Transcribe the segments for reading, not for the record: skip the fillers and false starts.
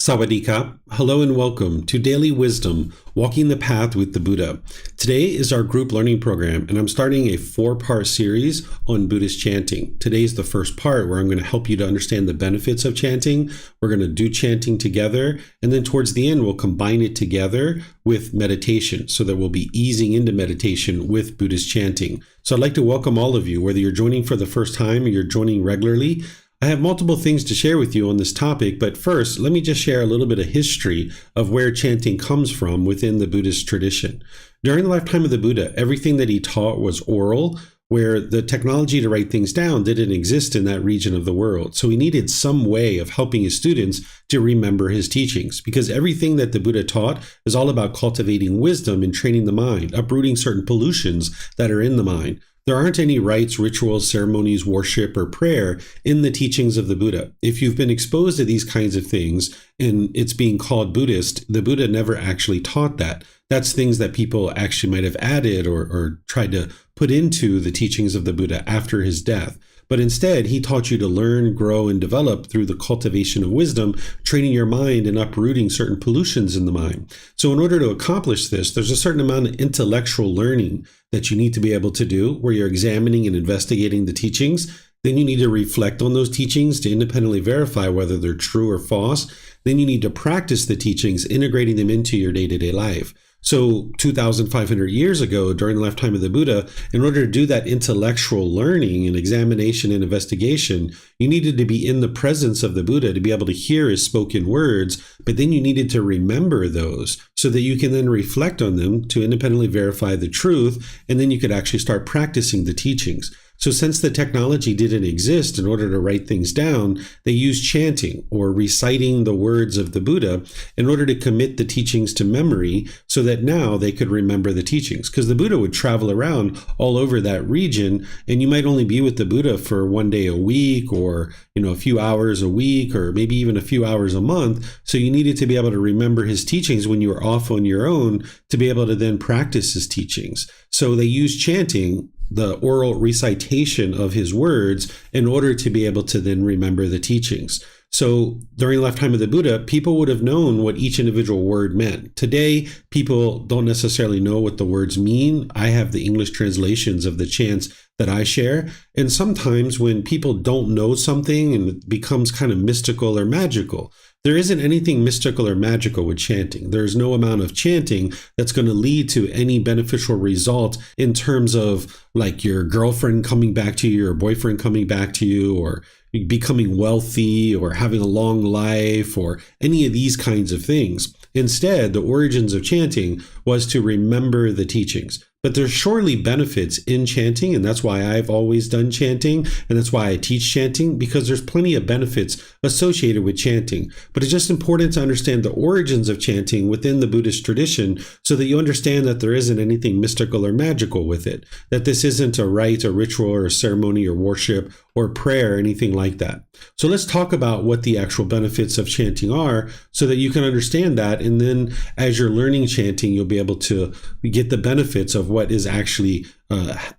Sawadee-ka. Hello and welcome to Daily Wisdom, Walking the Path with the Buddha. Today is our group learning program, and I'm starting a 4-part series on Buddhist chanting. Today is the first part where I'm going to help you to understand the benefits of chanting. We're going to do chanting together, and then towards the end, we'll combine it together with meditation so that we'll be easing into meditation with Buddhist chanting. So I'd like to welcome all of you, whether you're joining for the first time or you're joining regularly. I have multiple things to share with you on this topic, but first, let me just share a little bit of history of where chanting comes from within the Buddhist tradition. During the lifetime of the Buddha, everything that he taught was oral, where the technology to write things down didn't exist in that region of the world. So he needed some way of helping his students to remember his teachings, because everything that the Buddha taught is all about cultivating wisdom and training the mind, uprooting certain pollutions that are in the mind. There aren't any rites, rituals, ceremonies, worship, or prayer in the teachings of the Buddha. If you've been exposed to these kinds of things and it's being called Buddhist, the Buddha never actually taught that. That's things that people actually might have added or tried to put into the teachings of the Buddha after his death. But instead, he taught you to learn, grow, and develop through the cultivation of wisdom, training your mind and uprooting certain pollutions in the mind. So in order to accomplish this, there's a certain amount of intellectual learning that you need to be able to do, where you're examining and investigating the teachings. Then you need to reflect on those teachings to independently verify whether they're true or false. Then you need to practice the teachings, integrating them into your day-to-day life. So 2,500 years ago, during the lifetime of the Buddha, in order to do that intellectual learning and examination and investigation, you needed to be in the presence of the Buddha to be able to hear his spoken words, but then you needed to remember those so that you can then reflect on them to independently verify the truth, and then you could actually start practicing the teachings. So since the technology didn't exist in order to write things down, they used chanting or reciting the words of the Buddha in order to commit the teachings to memory so that now they could remember the teachings. Because the Buddha would travel around all over that region, and you might only be with the Buddha for one day a week or a few hours a week or maybe even a few hours a month. So you needed to be able to remember his teachings when you were off on your own to be able to then practice his teachings. So they used chanting, the oral recitation of his words, in order to be able to then remember the teachings. So during the lifetime of the Buddha, people would have known what each individual word meant. Today, people don't necessarily know what the words mean. I have the English translations of the chants that I share. And sometimes when people don't know something and it becomes kind of mystical or magical, there isn't anything mystical or magical with chanting. There's no amount of chanting that's going to lead to any beneficial result in terms of like your girlfriend coming back to you or boyfriend coming back to you or becoming wealthy or having a long life or any of these kinds of things. Instead, the origins of chanting was to remember the teachings. But there's surely benefits in chanting, and that's why I've always done chanting, and that's why I teach chanting, because there's plenty of benefits associated with chanting. But it's just important to understand the origins of chanting within the Buddhist tradition so that you understand that there isn't anything mystical or magical with it, that this isn't a rite, a ritual, or a ceremony, or worship, or prayer, or anything like that. So let's talk about what the actual benefits of chanting are so that you can understand that, and then as you're learning chanting, you'll be able to get the benefits of what is actually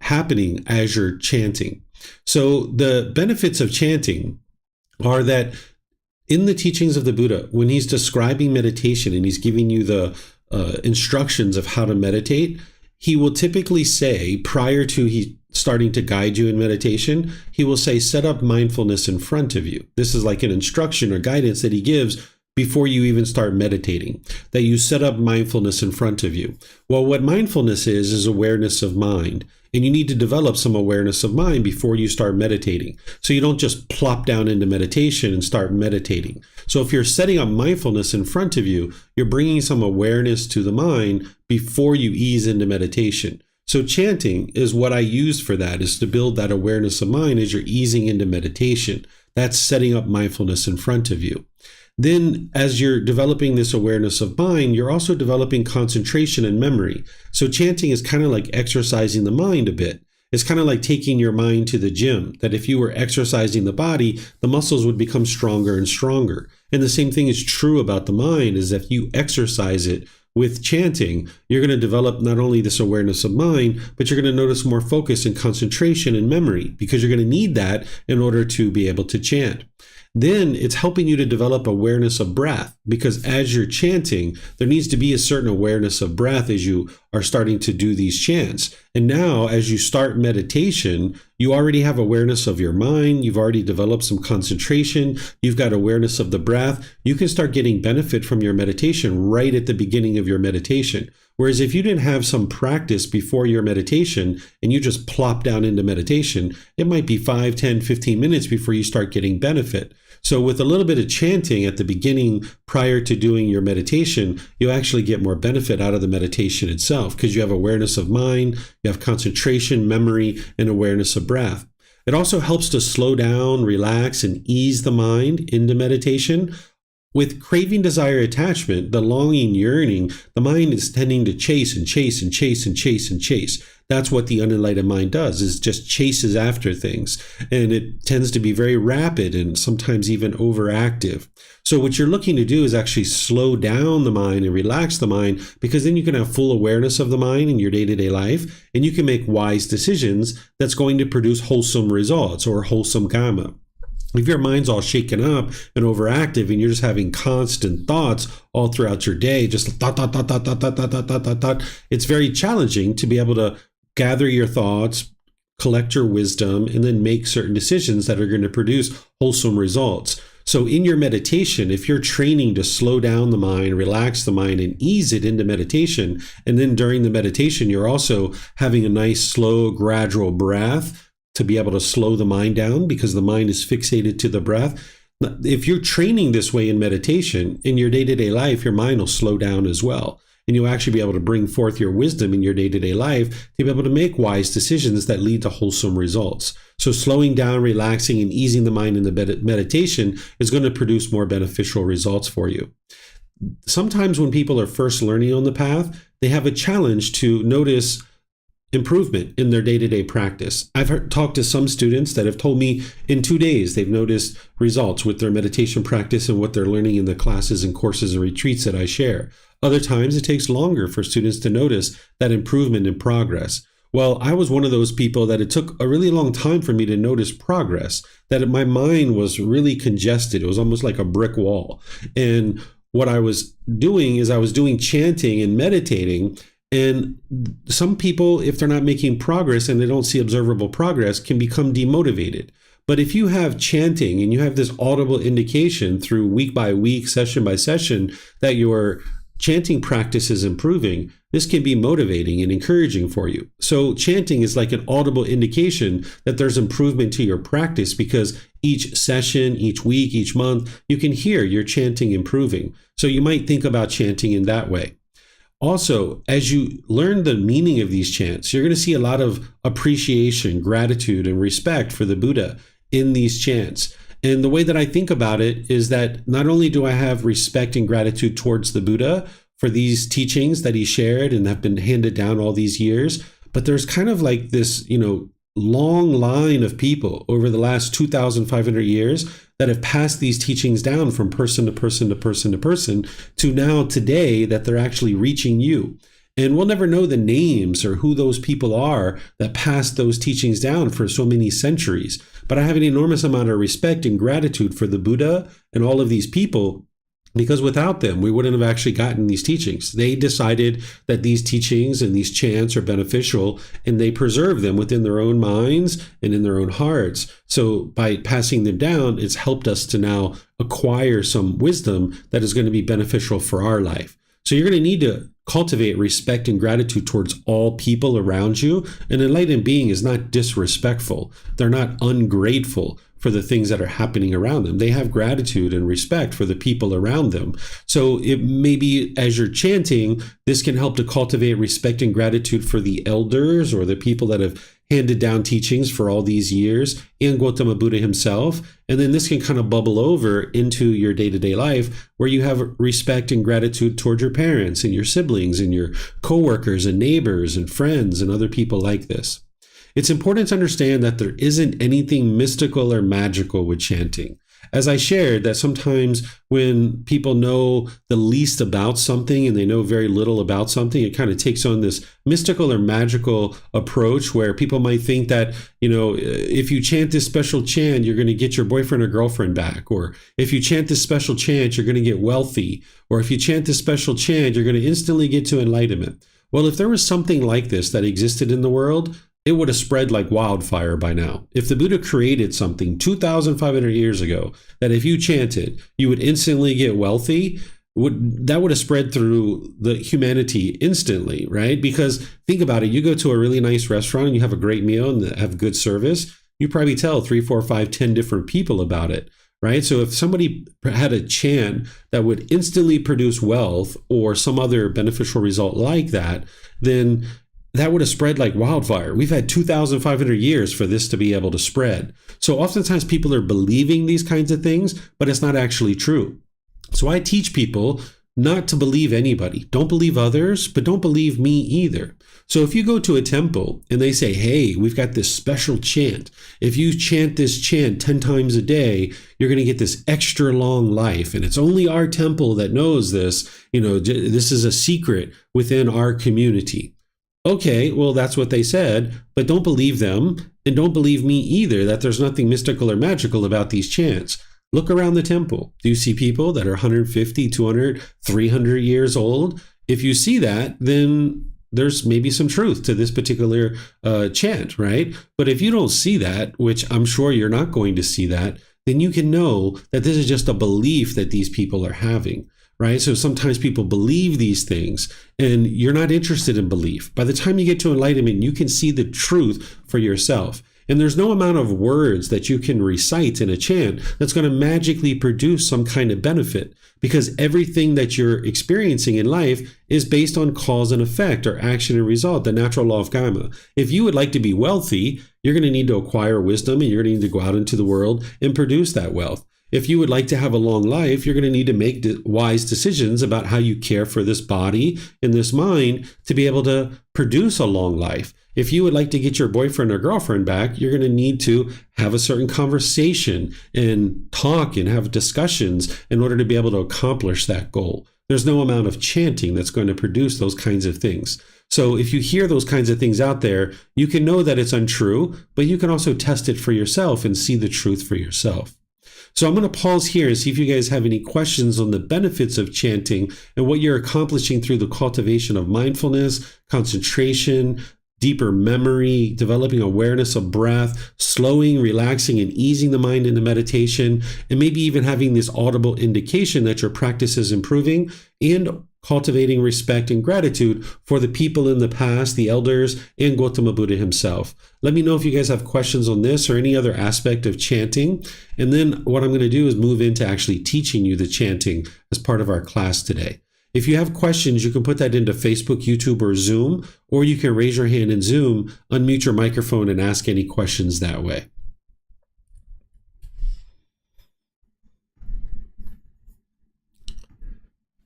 happening as you're chanting. So the benefits of chanting are that in the teachings of the Buddha, when he's describing meditation and he's giving you the instructions of how to meditate, he will typically say, prior to he starting to guide you in meditation, he will say, set up mindfulness in front of you. This is like an instruction or guidance that he gives before you even start meditating, that you set up mindfulness in front of you. Well, what mindfulness is awareness of mind. And you need to develop some awareness of mind before you start meditating. So you don't just plop down into meditation and start meditating. So if you're setting up mindfulness in front of you, you're bringing some awareness to the mind before you ease into meditation. So chanting is what I use for that, is to build that awareness of mind as you're easing into meditation. That's setting up mindfulness in front of you. Then as you're developing this awareness of mind, you're also developing concentration and memory. So chanting is kind of like exercising the mind a bit. It's kind of like taking your mind to the gym, that if you were exercising the body, the muscles would become stronger and stronger. And the same thing is true about the mind, is that if you exercise it with chanting, you're going to develop not only this awareness of mind, but you're going to notice more focus and concentration and memory, because you're going to need that in order to be able to chant. Then it's helping you to develop awareness of breath, because as you're chanting, there needs to be a certain awareness of breath as you are starting to do these chants. And now, as you start meditation, you already have awareness of your mind. You've already developed some concentration. You've got awareness of the breath. You can start getting benefit from your meditation right at the beginning of your meditation. Whereas if you didn't have some practice before your meditation and you just plop down into meditation, it might be 5, 10, 15 minutes before you start getting benefit. So with a little bit of chanting at the beginning prior to doing your meditation, you actually get more benefit out of the meditation itself because you have awareness of mind, you have concentration, memory, and awareness of breath. It also helps to slow down, relax, and ease the mind into meditation. With craving, desire, attachment, the longing, yearning, the mind is tending to chase and chase and chase and chase and chase. That's what the unenlightened mind does, is just chases after things. And it tends to be very rapid and sometimes even overactive. So what you're looking to do is actually slow down the mind and relax the mind, because then you can have full awareness of the mind in your day-to-day life, and you can make wise decisions that's going to produce wholesome results or wholesome karma. If your mind's all shaken up and overactive and you're just having constant thoughts all throughout your day, just thought, it's very challenging to be able to gather your thoughts, collect your wisdom, and then make certain decisions that are going to produce wholesome results. So in your meditation, if you're training to slow down the mind, relax the mind, and ease it into meditation, and then during the meditation, you're also having a nice, slow, gradual breath to be able to slow the mind down because the mind is fixated to the breath. If you're training this way in meditation, in your day-to-day life, your mind will slow down as well. And you'll actually be able to bring forth your wisdom in your day-to-day life to be able to make wise decisions that lead to wholesome results. So slowing down, relaxing, and easing the mind in the meditation is going to produce more beneficial results for you. Sometimes when people are first learning on the path, they have a challenge to notice improvement in their day-to-day practice. I've talked to some students that have told me in 2 days they've noticed results with their meditation practice and what they're learning in the classes and courses and retreats that I share. Other times it takes longer for students to notice that improvement in progress. Well, I was one of those people that it took a really long time for me to notice progress, that my mind was really congested. It was almost like a brick wall. And what I was doing is I was doing chanting and meditating. And some people, if they're not making progress and they don't see observable progress, can become demotivated. But if you have chanting and you have this audible indication through week by week, session by session, that your chanting practice is improving, this can be motivating and encouraging for you. So chanting is like an audible indication that there's improvement to your practice, because each session, each week, each month, you can hear your chanting improving. So you might think about chanting in that way. Also, as you learn the meaning of these chants, you're going to see a lot of appreciation, gratitude, and respect for the Buddha in these chants. And the way that I think about it is that not only do I have respect and gratitude towards the Buddha for these teachings that he shared and have been handed down all these years, but there's kind of like this, long line of people over the last 2,500 years that have passed these teachings down from person to person to person to person to now today that they're actually reaching you. And we'll never know the names or who those people are that passed those teachings down for so many centuries. But I have an enormous amount of respect and gratitude for the Buddha and all of these people, because without them, we wouldn't have actually gotten these teachings. They decided that these teachings and these chants are beneficial, and they preserve them within their own minds and in their own hearts. So by passing them down, it's helped us to now acquire some wisdom that is going to be beneficial for our life. So you're going to need to cultivate respect and gratitude towards all people around you. An enlightened being is not disrespectful. They're not ungrateful for the things that are happening around them. They have gratitude and respect for the people around them. So it maybe as you're chanting, this can help to cultivate respect and gratitude for the elders or the people that have handed down teachings for all these years, and Gotama Buddha himself. And then this can kind of bubble over into your day-to-day life where you have respect and gratitude toward your parents and your siblings and your coworkers and neighbors and friends and other people like this. It's important to understand that there isn't anything mystical or magical with chanting. as I shared, that sometimes when people know the least about something and they know very little about something, it kind of takes on this mystical or magical approach where people might think that, if you chant this special chant, you're going to get your boyfriend or girlfriend back. Or if you chant this special chant, you're going to get wealthy. Or if you chant this special chant, you're going to instantly get to enlightenment. Well, if there was something like this that existed in the world, it would have spread like wildfire by now. If the Buddha created something 2,500 years ago, that if you chanted, you would instantly get wealthy, that would have spread through the humanity instantly, right? Because think about it, you go to a really nice restaurant and you have a great meal and have good service, you probably tell 3, 4, 5, 10 different people about it, right? So if somebody had a chant that would instantly produce wealth or some other beneficial result like that, then that would have spread like wildfire. We've had 2,500 years for this to be able to spread. So oftentimes people are believing these kinds of things, but it's not actually true. So I teach people not to believe anybody. Don't believe others, but don't believe me either. So if you go to a temple and they say, hey, we've got this special chant. If you chant this chant 10 times a day, you're going to get this extra long life. And it's only our temple that knows this. This is a secret within our community. Okay, well, that's what they said, but don't believe them and don't believe me either that there's nothing mystical or magical about these chants. Look around the temple. Do you see people that are 150, 200, 300 years old? If you see that, then there's maybe some truth to this particular chant, right? But if you don't see that, which I'm sure you're not going to see that, then you can know that this is just a belief that these people are having. Right? So sometimes people believe these things and you're not interested in belief. By the time you get to enlightenment, you can see the truth for yourself. And there's no amount of words that you can recite in a chant that's going to magically produce some kind of benefit, because everything that you're experiencing in life is based on cause and effect, or action and result, the natural law of karma. If you would like to be wealthy, you're going to need to acquire wisdom and you're going to need to go out into the world and produce that wealth. If you would like to have a long life, you're going to need to make wise decisions about how you care for this body and this mind to be able to produce a long life. If you would like to get your boyfriend or girlfriend back, you're going to need to have a certain conversation and talk and have discussions in order to be able to accomplish that goal. There's no amount of chanting that's going to produce those kinds of things. So if you hear those kinds of things out there, you can know that it's untrue, but you can also test it for yourself and see the truth for yourself. So I'm going to pause here and see if you guys have any questions on the benefits of chanting and what you're accomplishing through the cultivation of mindfulness, concentration, deeper memory, developing awareness of breath, slowing, relaxing, and easing the mind into meditation, and maybe even having this audible indication that your practice is improving, and cultivating respect and gratitude for the people in the past, the elders, and Gotama Buddha himself. Let me know if you guys have questions on this or any other aspect of chanting. And then what I'm going to do is move into actually teaching you the chanting as part of our class today. If you have questions, you can put that into Facebook, YouTube, or Zoom, or you can raise your hand in Zoom, unmute your microphone, and ask any questions that way.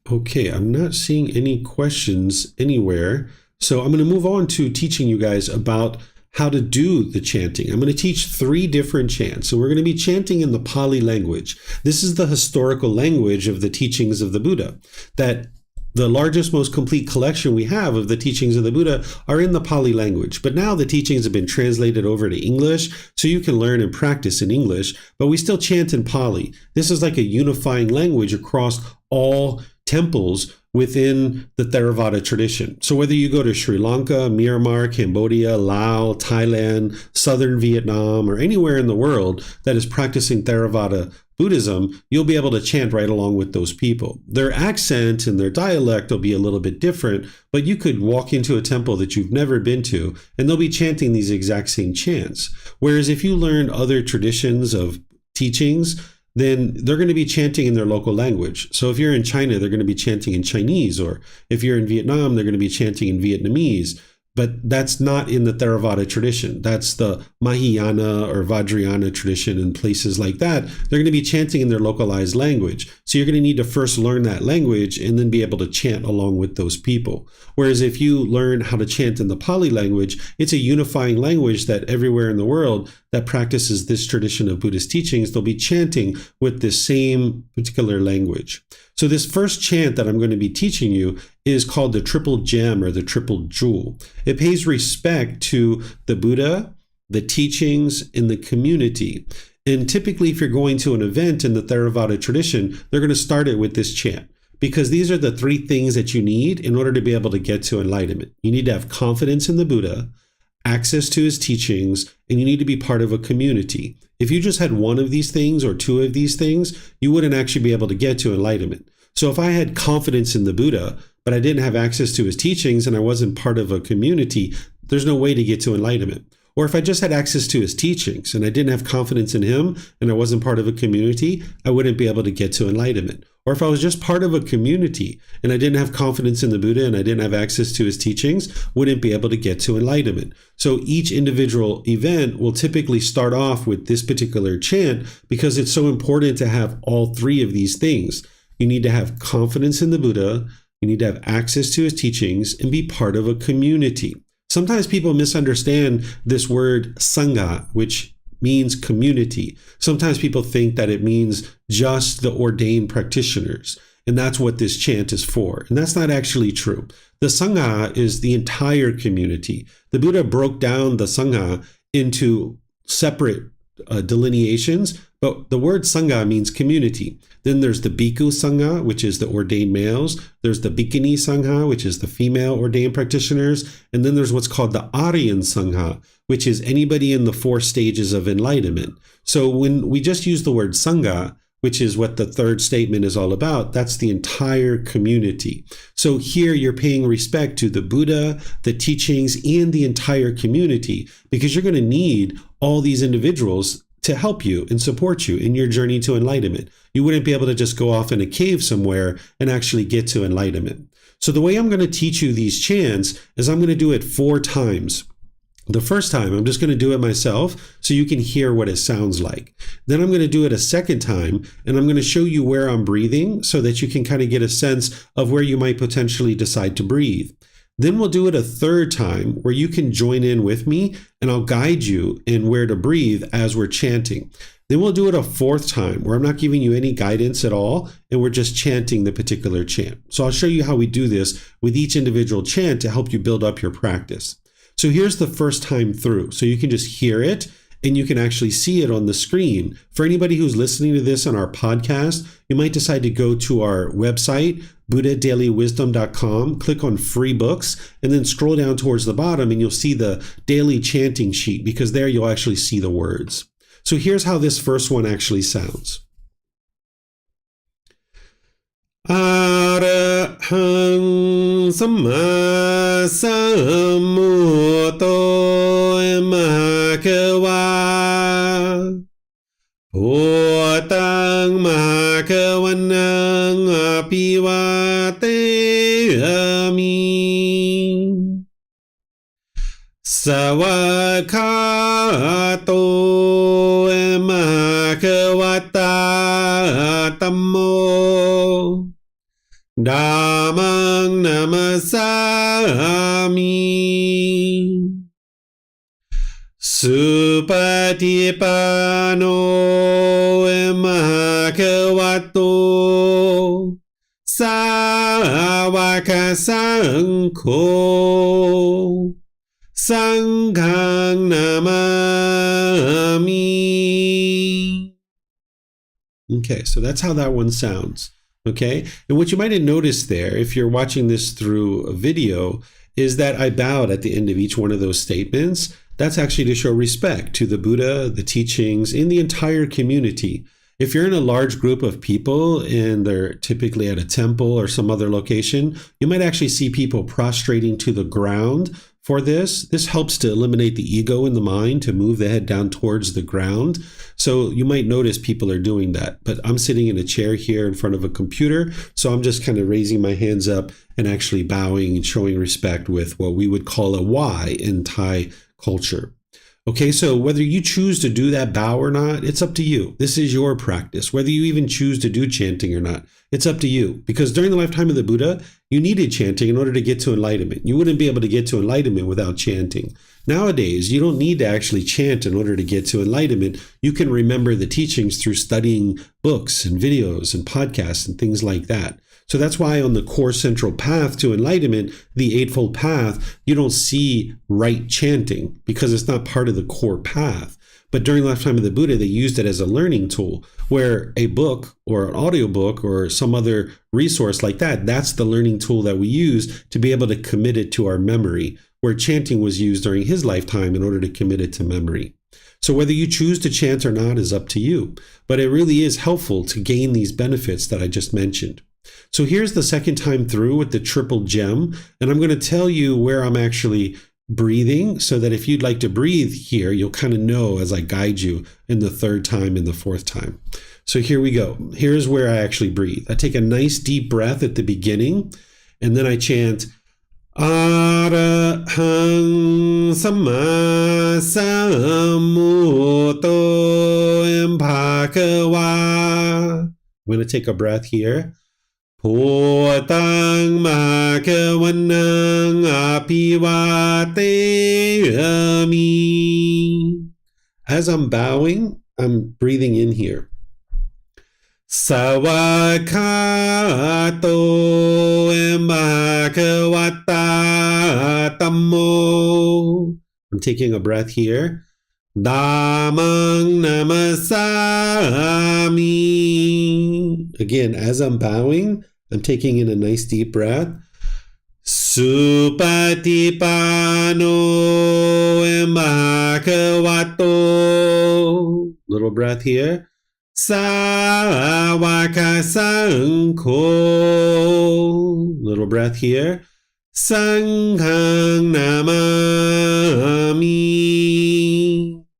Okay, I'm not seeing any questions anywhere. So I'm going to move on to teaching you guys about how to do the chanting. I'm going to teach 3 different chants. So we're going to be chanting in the Pali language. This is the historical language of the teachings of the Buddha. That the largest, most complete collection we have of the teachings of the Buddha are in the Pali language. But now the teachings have been translated over to English, so you can learn and practice in English, but we still chant in Pali. This is like a unifying language across all temples within the Theravada tradition. So whether you go to Sri Lanka, Myanmar, Cambodia, Laos, Thailand, southern Vietnam, or anywhere in the world that is practicing Theravada Buddhism, you'll be able to chant right along with those people. Their accent and their dialect will be a little bit different, but you could walk into a temple that you've never been to, and they'll be chanting these exact same chants. Whereas if you learn other traditions of teachings, then they're going to be chanting in their local language. So if you're in China, they're going to be chanting in Chinese, or if you're in Vietnam, they're going to be chanting in Vietnamese. but that's not in the Theravada tradition. That's the Mahayana or Vajrayana tradition and places like that. They're going to be chanting in their localized language. So you're going to need to first learn that language and then be able to chant along with those people. Whereas if you learn how to chant in the Pali language, it's a unifying language that everywhere in the world that practices this tradition of Buddhist teachings, they'll be chanting with this same particular language. So this first chant that I'm going to be teaching you is called the triple gem or the triple jewel. It pays respect to the Buddha, the teachings, and the community. And typically, if you're going to an event in the Theravada tradition, they're going to start it with this chant, because these are the three things that you need in order to be able to get to enlightenment. You need to have confidence in the Buddha, access to his teachings, and you need to be part of a community. If you just had one of these things or two of these things, you wouldn't actually be able to get to enlightenment. So if I had confidence in the Buddha, but I didn't have access to his teachings and I wasn't part of a community, there's no way to get to enlightenment. Or if I just had access to his teachings and I didn't have confidence in him and I wasn't part of a community, I wouldn't be able to get to enlightenment. Or if I was just part of a community and I didn't have confidence in the Buddha and I didn't have access to his teachings, wouldn't be able to get to enlightenment. So each individual event will typically start off with this particular chant because it's so important to have all three of these things. You need to have confidence in the Buddha, you need to have access to his teachings, and be part of a community. Sometimes people misunderstand this word Sangha, which means community. Sometimes people think that it means just the ordained practitioners, and that's what this chant is for. And that's not actually true. The Sangha is the entire community. The Buddha broke down the Sangha into separate delineations, but the word Sangha means community. Then there's the Bhikkhu Sangha, which is the ordained males. There's the Bhikkhuni Sangha, which is the female ordained practitioners. And then there's what's called the Aryan Sangha, which is anybody in the 4 stages of enlightenment. So when we just use the word Sangha, which is what the third statement is all about, that's the entire community. So here you're paying respect to the Buddha, the teachings, and the entire community, because you're going to need all these individuals to help you and support you in your journey to enlightenment. You wouldn't be able to just go off in a cave somewhere and actually get to enlightenment. So the way I'm going to teach you these chants is I'm going to do it 4 times. The first time, I'm just going to do it myself so you can hear what it sounds like. Then I'm going to do it a second time, and I'm going to show you where I'm breathing so that you can kind of get a sense of where you might potentially decide to breathe. Then we'll do it a third time where you can join in with me, and I'll guide you in where to breathe as we're chanting. Then we'll do it a 4th time where I'm not giving you any guidance at all, and we're just chanting the particular chant. So I'll show you how we do this with each individual chant to help you build up your practice. So here's the first time through. So you can just hear it and you can actually see it on the screen. For anybody who's listening to this on our podcast, you might decide to go to our website, buddhadailywisdom.com, click on free books, and then scroll down towards the bottom and you'll see the daily chanting sheet, because there you'll actually see the words. So here's how this first one actually sounds. Arahang Samma Sambuddho Mahakawa Bhutang Mahakavanang Apivateyami Savakato Mahakavata Tammo Dhammang namasami Supatipano Mahakavato Sāvaka Saṅkho Saṅghang namami. Okay, so that's how that one sounds. Okay, and what you might have noticed there, if you're watching this through a video, is that I bowed at the end of each one of those statements. That's actually to show respect to the Buddha, the teachings, and the entire community. If you're in a large group of people and they're typically at a temple or some other location, you might actually see people prostrating to the ground for this. This helps to eliminate the ego in the mind, to move the head down towards the ground. So you might notice people are doing that, but I'm sitting in a chair here in front of a computer. So I'm just kind of raising my hands up and actually bowing and showing respect with what we would call a Y in Thai culture. Okay, so whether you choose to do that bow or not, it's up to you. This is your practice. Whether you even choose to do chanting or not, it's up to you. Because during the lifetime of the Buddha, you needed chanting in order to get to enlightenment. You wouldn't be able to get to enlightenment without chanting. Nowadays, you don't need to actually chant in order to get to enlightenment. You can remember the teachings through studying books and videos and podcasts and things like that. So that's why on the core central path to enlightenment, the Eightfold Path, you don't see right chanting because it's not part of the core path. But during the lifetime of the Buddha, they used it as a learning tool, where a book or an audiobook or some other resource like that, that's the learning tool that we use to be able to commit it to our memory, where chanting was used during his lifetime in order to commit it to memory. So whether you choose to chant or not is up to you, but it really is helpful to gain these benefits that I just mentioned. So here's the second time through with the triple gem, and I'm going to tell you where I'm actually breathing so that if you'd like to breathe here, you'll kind of know as I guide you in the third time and the fourth time. So here we go. Here's where I actually breathe. I take a nice deep breath at the beginning, and then I chant Arahang Samma Sambuddho Bhagava. I'm going to take a breath here. Bhutang Bhagavanang Apivateyami. As I'm bowing, I'm breathing in here. Sawakato Bhagavata Tammo. I'm taking a breath here. Dhammang Namasami. Again, as I'm bowing, I'm taking in a nice deep breath. Supatipano Bhagavato. Little breath here. Sāvaka Saṅkho. Little breath here. Sanghang Namami.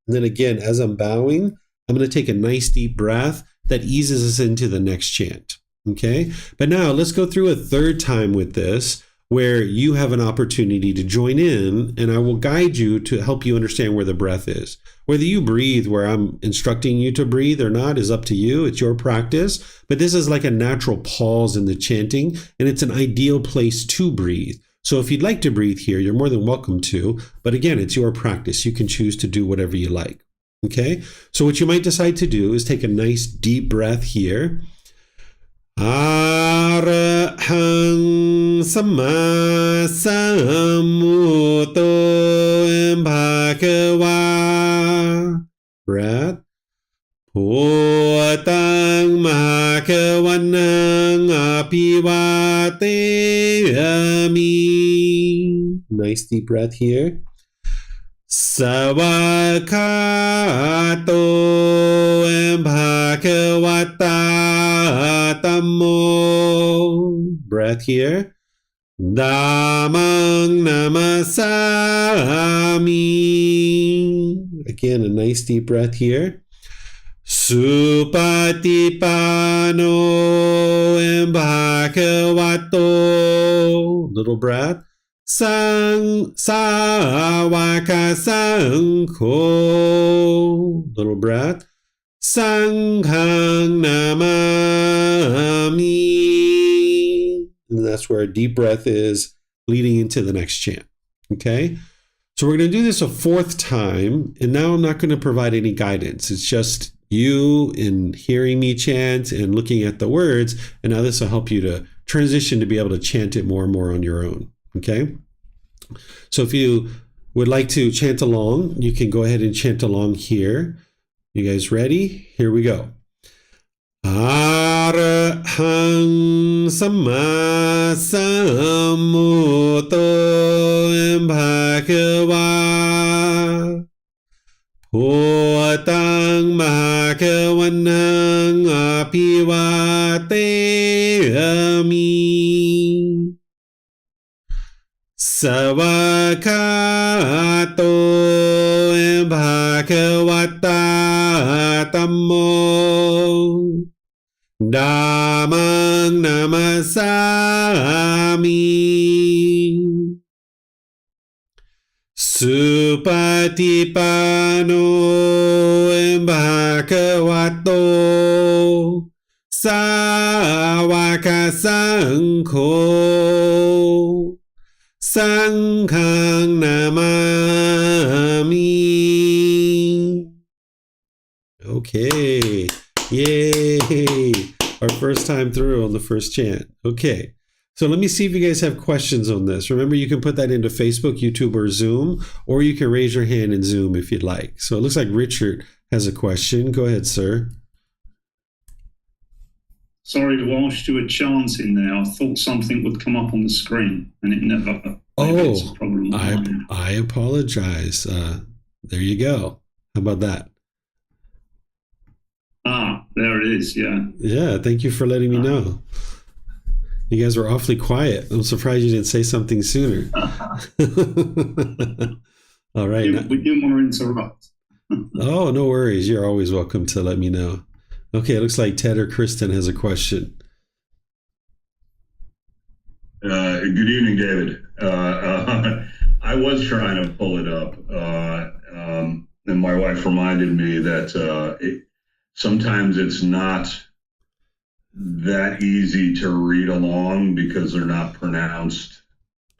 And then again, as I'm bowing, I'm going to take a nice deep breath that eases us into the next chant. Okay? But now let's go through a third time with this, where you have an opportunity to join in, and I will guide you to help you understand where the breath is. Whether you breathe where I'm instructing you to breathe or not is up to you. It's your practice. But this is like a natural pause in the chanting, and it's an ideal place to breathe. So if you'd like to breathe here, you're more than welcome to. But again, it's your practice. You can choose to do whatever you like. Okay? So what you might decide to do is take a nice deep breath here. Arahang Samma Sambuddho Bhagava. Breath. Bhutang Bhagavanang Apivateyami. Nice deep breath here. Sāvakato Bhagavata Tammo. Breath here. Dhammang Namasami. Again, a nice deep breath here. Supatipano Bhagavato. Little breath. Sāvaka Saṅkho. Little breath. Sanghang Namami. And that's where a deep breath is leading into the next chant. Okay? So we're going to do this a fourth time, and now I'm not going to provide any guidance. It's just you in hearing me chant and looking at the words, and now this will help you to transition to be able to chant it more and more on your own. Okay? So if you would like to chant along, you can go ahead and chant along here. You guys ready? Here we go. Arahang Samma Sambuddho Bhagava. Bhutang Bhagavanang Apivateyami. Savakato bhagavata tammo Dhammang namasami Supatipano bhagavato Sāvaka Saṅkho Sanghang namami. Okay. Yay. Our first time through on the first chant. Okay. So let me see if you guys have questions on this. Remember, you can put that into Facebook, YouTube, or Zoom, or you can raise your hand in Zoom if you'd like. So it looks like Richard has a question. Go ahead, sir. Sorry, whilst you were chanting there, I thought something would come up on the screen, and it never. Oh, a problem I apologize. There you go. How about that? There it is. Yeah. Yeah. Thank you for letting me know. You guys were awfully quiet. I'm surprised you didn't say something sooner. All right. We didn't want to interrupt. Oh, no worries. You're always welcome to let me know. Okay, it looks like Ted or Kristen has a question. Good evening, David. I was trying to pull it up, and my wife reminded me that sometimes it's not that easy to read along because they're not pronounced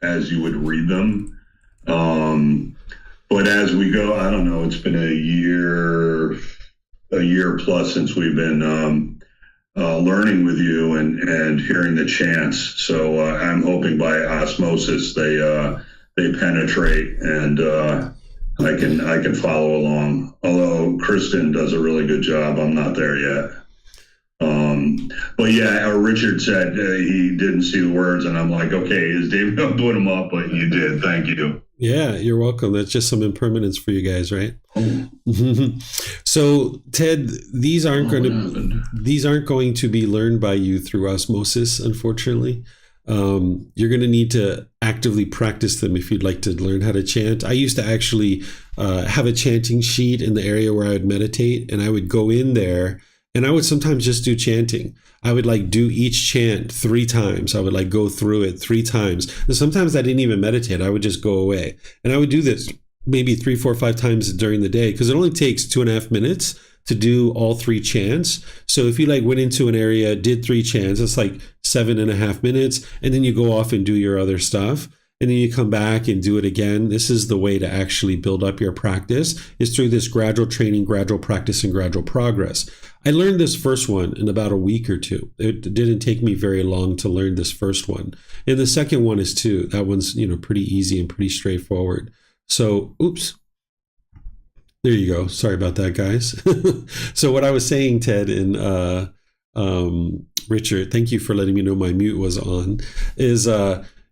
as you would read them. But as we go, I don't know, it's been a year plus since we've been learning with you and hearing the chants. So I'm hoping by osmosis they penetrate and I can follow along. Although Kristen does a really good job, I'm not there yet. But yeah, Richard said he didn't see the words, and I'm like, okay, is David going to put them up? But you did. Thank you. Yeah, you're welcome. That's just some impermanence for you guys, right? Oh. So, Ted, these aren't going to be learned by you through osmosis, unfortunately. You're going to need to actively practice them if you'd like to learn how to chant. I used to actually have a chanting sheet in the area where I would meditate, and I would go in there and I would sometimes just do chanting. I would do each chant 3 times. I would go through it 3 times. And sometimes I didn't even meditate. I would just go away. And I would do this maybe 3, 4, 5 times during the day because it only takes 2.5 minutes to do all 3 chants. So if you went into an area, did 3 chants, it's 7.5 minutes. And then you go off and do your other stuff. And then you come back and do it again. This is the way to actually build up your practice, is through this gradual training, gradual practice, and gradual progress. I learned this first one in about a week or 2. It didn't take me very long to learn this first one. And the second one is too. That one's, pretty easy and pretty straightforward. So, oops. There you go. Sorry about that, guys. So what I was saying, Ted and Richard, thank you for letting me know my mute was on, is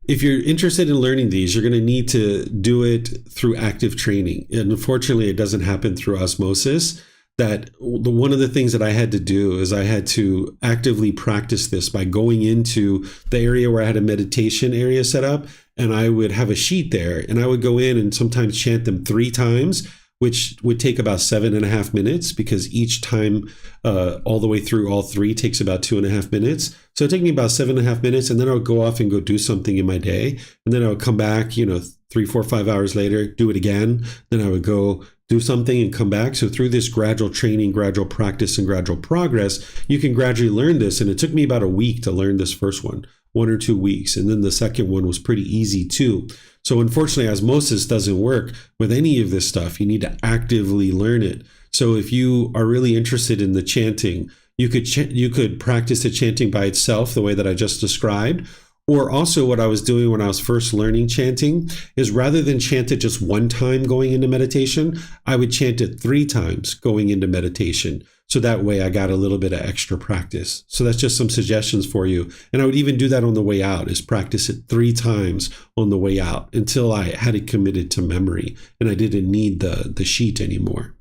if you're interested in learning these, you're going to need to do it through active training. And unfortunately, it doesn't happen through osmosis. One of the things that I had to do is I had to actively practice this by going into the area where I had a meditation area set up, and I would have a sheet there, and I would go in and sometimes chant them 3 times, which would take about 7.5 minutes because each time all the way through all 3 takes about 2.5 minutes. So it took me about 7.5 minutes, and then I would go off and go do something in my day. And then I would come back, 3, 4, 5 hours later, do it again. Then I would go do something and come back. So through this gradual training, gradual practice, and gradual progress, you can gradually learn this. And it took me about a week to learn this first one, 1 or 2 weeks. And then the second one was pretty easy too. So unfortunately, osmosis doesn't work with any of this stuff. You need to actively learn it. So if you are really interested in the chanting, you could practice the chanting by itself the way that I just described. Or also what I was doing when I was first learning chanting is rather than chant it just 1 time going into meditation, I would chant it 3 times going into meditation. So that way I got a little bit of extra practice. So that's just some suggestions for you. And I would even do that on the way out, is practice it 3 times on the way out until I had it committed to memory and I didn't need the sheet anymore.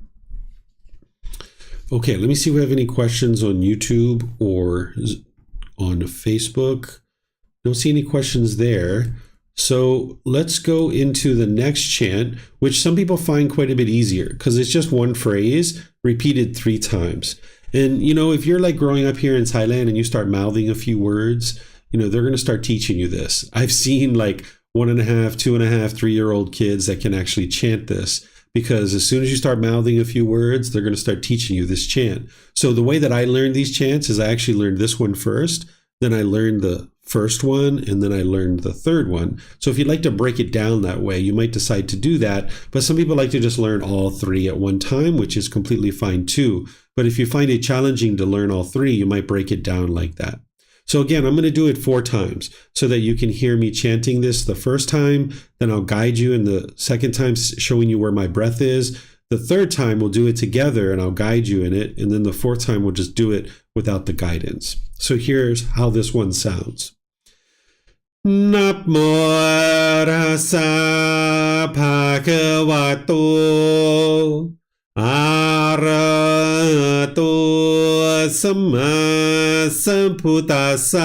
Okay, let me see if we have any questions on YouTube or on Facebook. Don't see any questions there. So let's go into the next chant, which some people find quite a bit easier because it's just one phrase repeated 3 times. And, if you're like growing up here in Thailand and you start mouthing a few words, they're going to start teaching you this. I've seen like 1.5, 2.5, 3-year-old kids that can actually chant this, because as soon as you start mouthing a few words, they're going to start teaching you this chant. So the way that I learned these chants is I actually learned this one first, then I learned the first one, and then I learned the third one. So if you'd like to break it down that way, you might decide to do that. But some people like to just learn all 3 at one time, which is completely fine too. But if you find it challenging to learn all 3, you might break it down like that. So again, I'm going to do it 4 times so that you can hear me chanting this the first time. Then I'll guide you in the second time, showing you where my breath is. The third time we'll do it together and I'll guide you in it. And then the 4th time we'll just do it without the guidance. So here's how this one sounds. Namo Tassa Bhagavato Arahato Samma Sambuddhassa.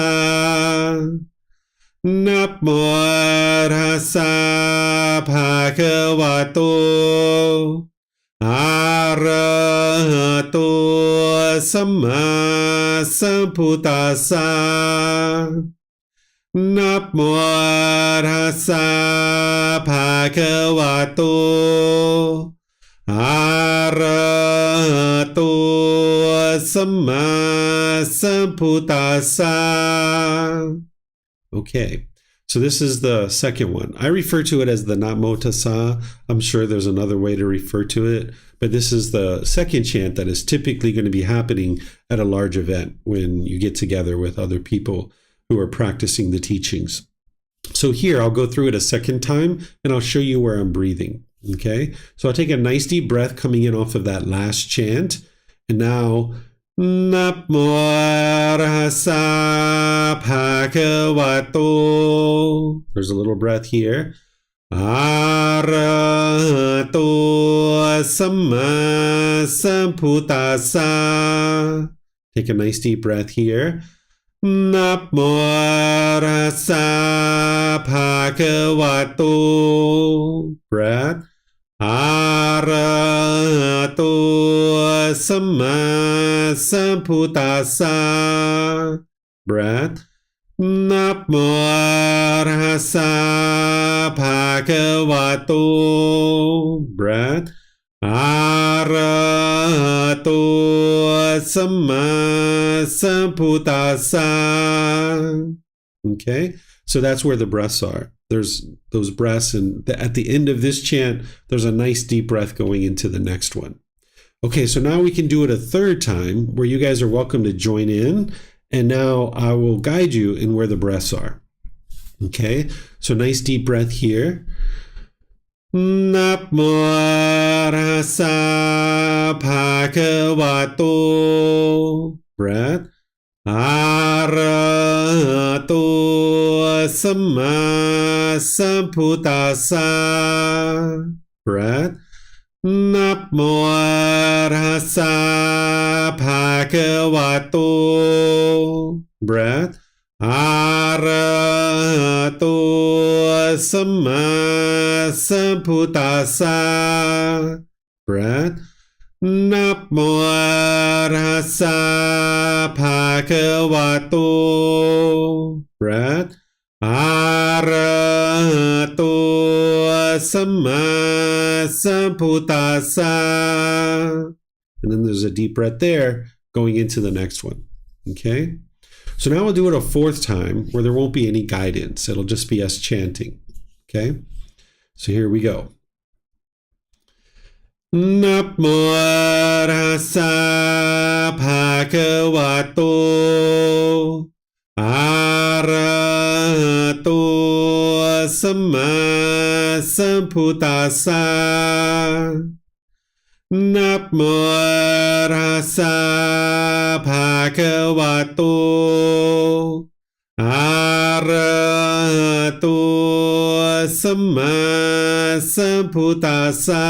Namo Tassa Bhagavato Arahato Samma Sambuddhassa. Namo Tassa Bhagavato Arahato Samma Sambuddhassa. Okay, so this is the second one. I refer to it as the Namo Tassa. I'm sure there's another way to refer to it, but this is the second chant that is typically going to be happening at a large event when you get together with other people who are practicing the teachings. So here, I'll go through it a second time and I'll show you where I'm breathing. Okay, so I'll take a nice deep breath coming in off of that last chant. And now, Namo Tassa Bhagavato. There's a little breath here. Arahato Samma Sambuddhassa. Take a nice deep breath here. Namo Tassa Bhagavato. Breath. Arahato Samma Sambuddhassa. Breath. Namo Tassa Bhagavato. Breath. Arahato Samma Sambuddhassa. Okay, so that's where the breaths are. There's those breaths, and at the end of this chant, there's a nice deep breath going into the next one. Okay, so now we can do it a third time where you guys are welcome to join in. And now I will guide you in where the breaths are. Okay, so nice deep breath here. Namo Tassa Bhagavato. Breath. Arahato Samma Sambuddhassa. Breath. Namo Tassa Bhagavato. Breath. Arahato Samma Sambuddhassa. Breath. Namo Tassa Bhagavato. Breath. Arahato Samma Sambuddhassa. And then there's a deep breath there going into the next one. Okay? So now we'll do it a 4th time where there won't be any guidance. It'll just be us chanting. Okay? So here we go. Namo Tassa Bhagavato. Arahato Samma Sambuddhassa. Namo Tassa Bhagavato. Arahato Samma Sambuddhassa.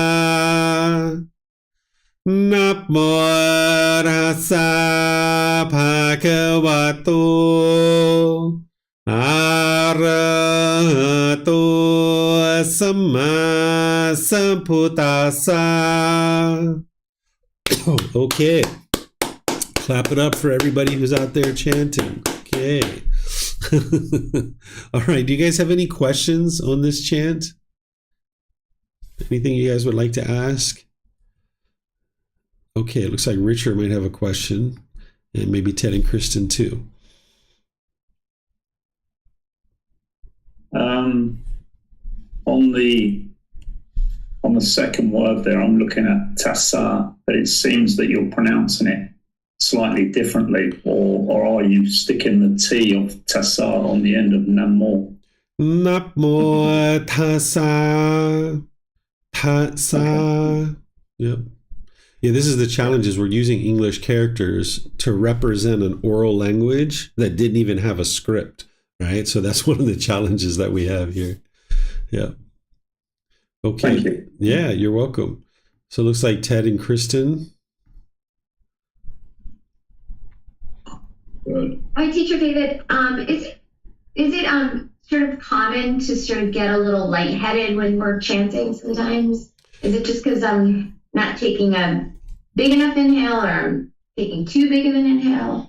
Namo Tassa Bhagavato. Arahato Samma Sambuddhassa. Okay. Clap it up for everybody who's out there chanting. Okay. All right. Do you guys have any questions on this chant? Anything you guys would like to ask? Okay. It looks like Richard might have a question, and maybe Ted and Kristen too. On the second word there, I'm looking at tassa, but it seems that you're pronouncing it slightly differently, or are you sticking the T of tassa on the end of namo? Namo tassa. Tassa. Okay. Yep. Yeah, this is the challenge is we're using English characters to represent an oral language that didn't even have a script, right? So that's one of the challenges that we have here. Yeah. Okay. Thank you. Yeah, you're welcome. So it looks like Ted and Kristen. Good. Hi, Teacher David. Is it sort of common to sort of get a little lightheaded when we're chanting sometimes? Is it just because I'm not taking a big enough inhale, or I'm taking too big of an inhale?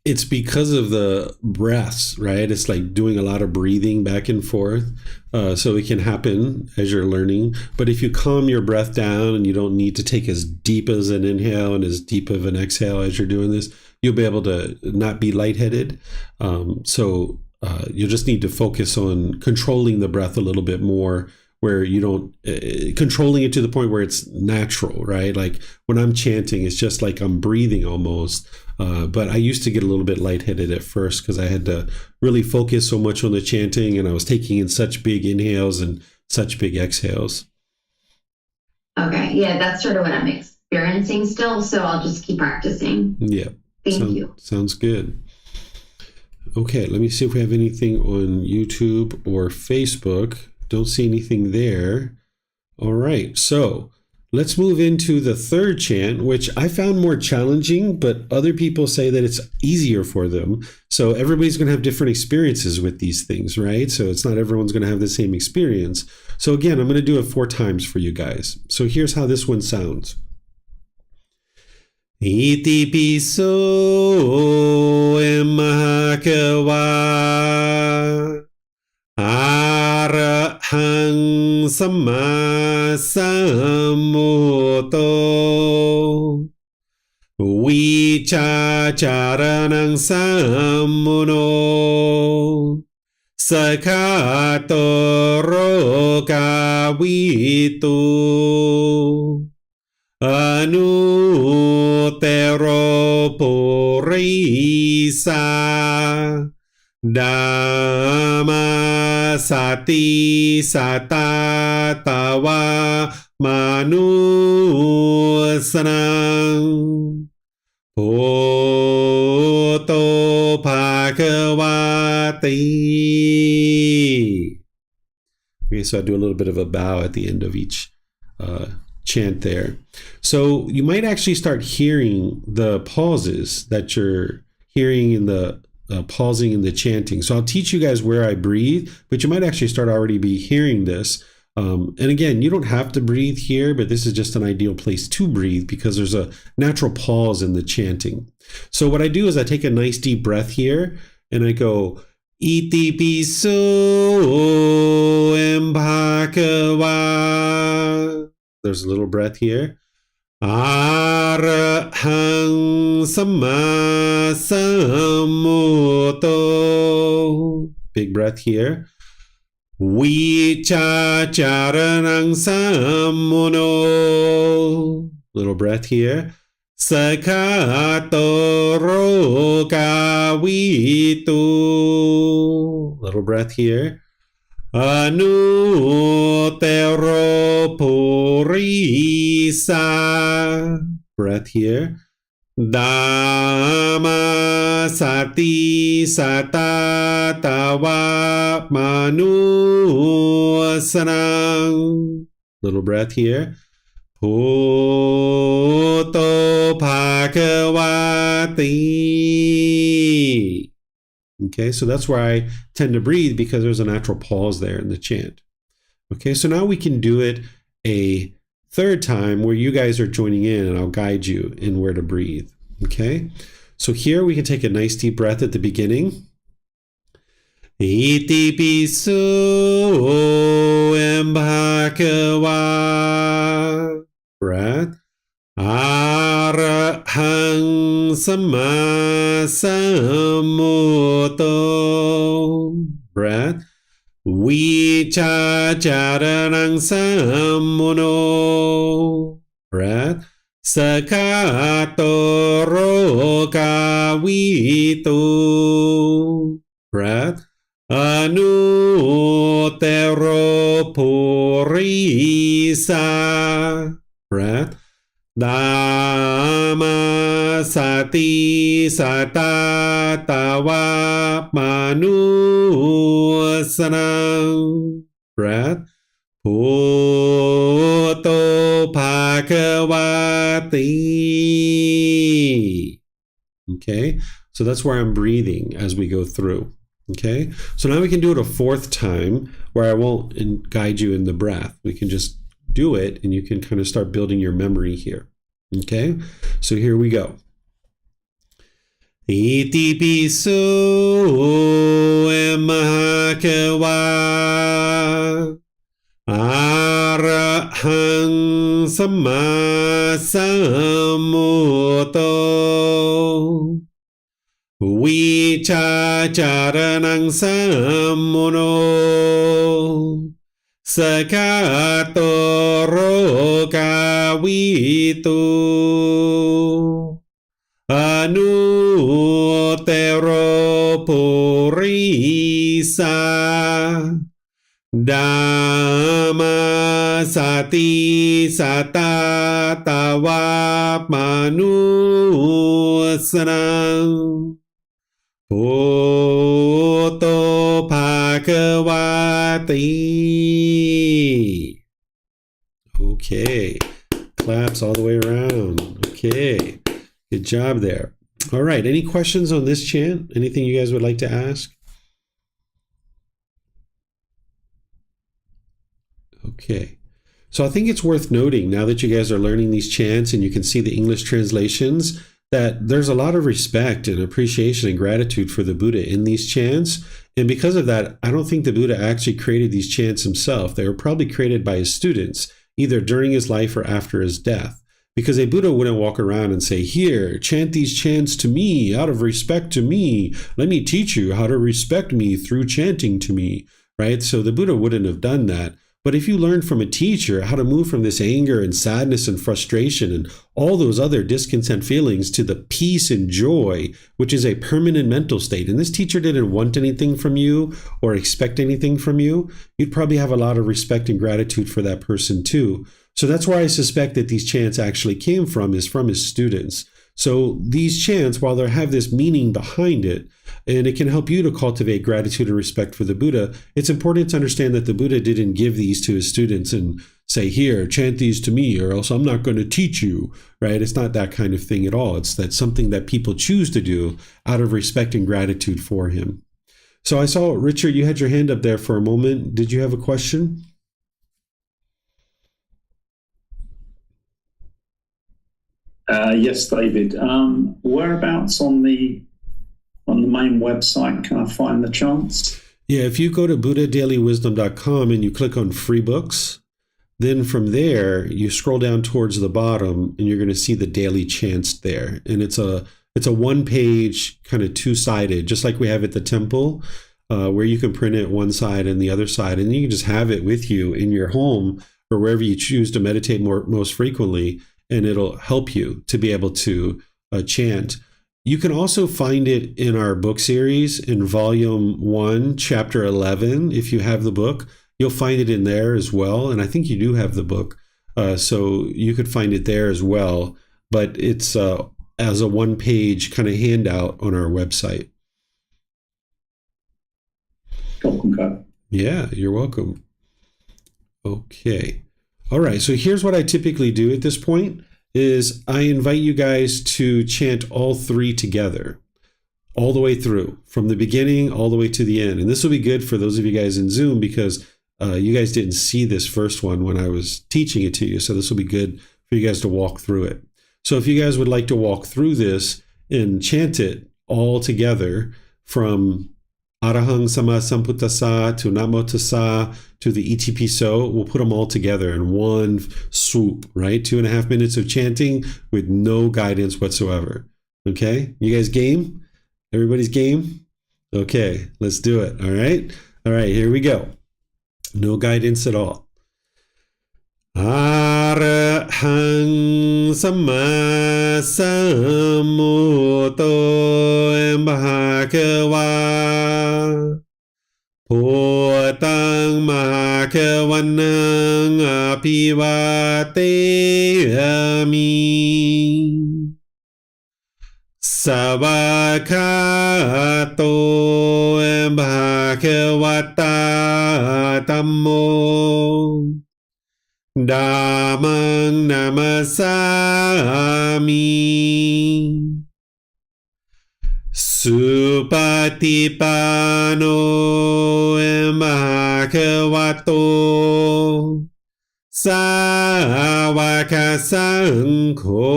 It's because of the breaths, right? It's like doing a lot of breathing back and forth. So it can happen as you're learning. But if you calm your breath down and you don't need to take as deep as an inhale and as deep of an exhale as you're doing this, you'll be able to not be lightheaded. So you'll just need to focus on controlling the breath a little bit more, where you don't controlling it to the point where it's natural, right? Like when I'm chanting, it's just like I'm breathing almost. But I used to get a little bit lightheaded at first because I had to really focus so much on the chanting, and I was taking in such big inhales and such big exhales. Okay, yeah, that's sort of what I'm experiencing still, so I'll just keep practicing. Yeah. Thank you. Sounds good. Okay, let me see if we have anything on YouTube or Facebook. Don't see anything there. All right, so let's move into the third chant, which I found more challenging, but other people say that it's easier for them. So everybody's going to have different experiences with these things, right? So it's not everyone's going to have the same experience. So again, I'm going to do it 4 times for you guys. So here's how this one sounds. Iti piso emahakawa arahang samma sambuddho vicacaranang sammuno sakhato rokavitu Anutero purisa Dhamma sati satatawa manusanang Bhoto bhagavati. Okay, so I do a little bit of a bow at the end of each chant there. So you might actually start hearing the pauses that you're hearing in the pausing in the chanting. So I'll teach you guys where I breathe, but you might actually start already be hearing this. And again, you don't have to breathe here, but this is just an ideal place to breathe because there's a natural pause in the chanting. So what I do is I take a nice deep breath here and I go Iti piso embhakawa. There's a little breath here. Arahang samma sambuddho. Big breath here. Vicacaranang sammuno. Little breath here. Sakhato rokavitu. Little breath here. Anutero purisa. Breath here. Dhamma sati satatawa manusanang. Little breath here. Bhoto bhagavati. Okay, so that's where I tend to breathe, because there's a natural pause there in the chant. Okay, so now we can do it a third time where you guys are joining in, and I'll guide you in where to breathe. Okay, so here we can take a nice deep breath at the beginning. Iti piso bhagava. Breath. Arahang sama sammuto. Breath. Vichacharanang sammuno. Breath. Sakato rokavitu. Breath. Anutero purisa. Breath. Dhamma sati satatawa manusanam. Breath. Bhutto bhagavati. Okay, so that's where I'm breathing as we go through. Okay, so now we can do it a fourth time where I won't guide you in the breath. We can just do it, and you can kind of start building your memory here. Okay, so here we go. Iti piso bhagava. Arahang sama sammuto. Vichacharanang sammuno. Sakato rokavitu. Anutero purisa. Dhamma sati satatawa manusanam. Bhutto bhagavati. Okay, claps all the way around. Okay, good job there. All right, any questions on this chant? Anything you guys would like to ask? Okay, so I think it's worth noting, now that you guys are learning these chants and you can see the English translations, that there's a lot of respect and appreciation and gratitude for the Buddha in these chants. And because of that, I don't think the Buddha actually created these chants himself. They were probably created by his students, either during his life or after his death. Because a Buddha wouldn't walk around and say, here, chant these chants to me, out of respect to me. Let me teach you how to respect me through chanting to me, right? So the Buddha wouldn't have done that. But if you learn from a teacher how to move from this anger and sadness and frustration and all those other discontent feelings to the peace and joy, which is a permanent mental state, and this teacher didn't want anything from you or expect anything from you, you'd probably have a lot of respect and gratitude for that person too. So that's where I suspect that these chants actually came from, is from his students. So these chants, while they have this meaning behind it, and it can help you to cultivate gratitude and respect for the Buddha, it's important to understand that the Buddha didn't give these to his students and say, here, chant these to me, or else I'm not going to teach you, right? It's not that kind of thing at all. It's that something that people choose to do out of respect and gratitude for him. So I saw, Richard, you had your hand up there for a moment. Did you have a question? Yes, David. Whereabouts on the main website can I find the chants? Yeah, if you go to buddhadailywisdom.com and you click on free books, then from there you scroll down towards the bottom and you're going to see the daily chants there. And it's a one-page, kind of two-sided, just like we have at the temple, where you can print it one side and the other side, and you can just have it with you in your home or wherever you choose to meditate most frequently, and it'll help you to be able to chant. You can also find it in our book series in volume 1, chapter 11. If you have the book, you'll find it in there as well. And I think you do have the book, so you could find it there as well. But it's as a one-page kind of handout on our website. Okay. Yeah, you're welcome. Okay. All right, so here's what I typically do at this point is I invite you guys to chant all three together. all the way through, from the beginning all the way to the end. And this will be good for those of you guys in Zoom because you guys didn't see this first one when I was teaching it to you. So this will be good for you guys to walk through it. So if you guys would like to walk through this and chant it all together from Arahang Sama Sambuddhassa to Namo Tassa to the Iti Piso, we'll put them all together in one swoop, right? 2.5 minutes of chanting with no guidance whatsoever. Okay? You guys game? Everybody's game? Okay, let's do it. All right? All right, here we go. No guidance at all. Arahang Sama Sambuddhassa Bhutang Mahakavanang Apivateyami Savakato Bhagavata Dhammo Dhammang Namasami Supatipano Bhagavato Sāvaka Saṅkho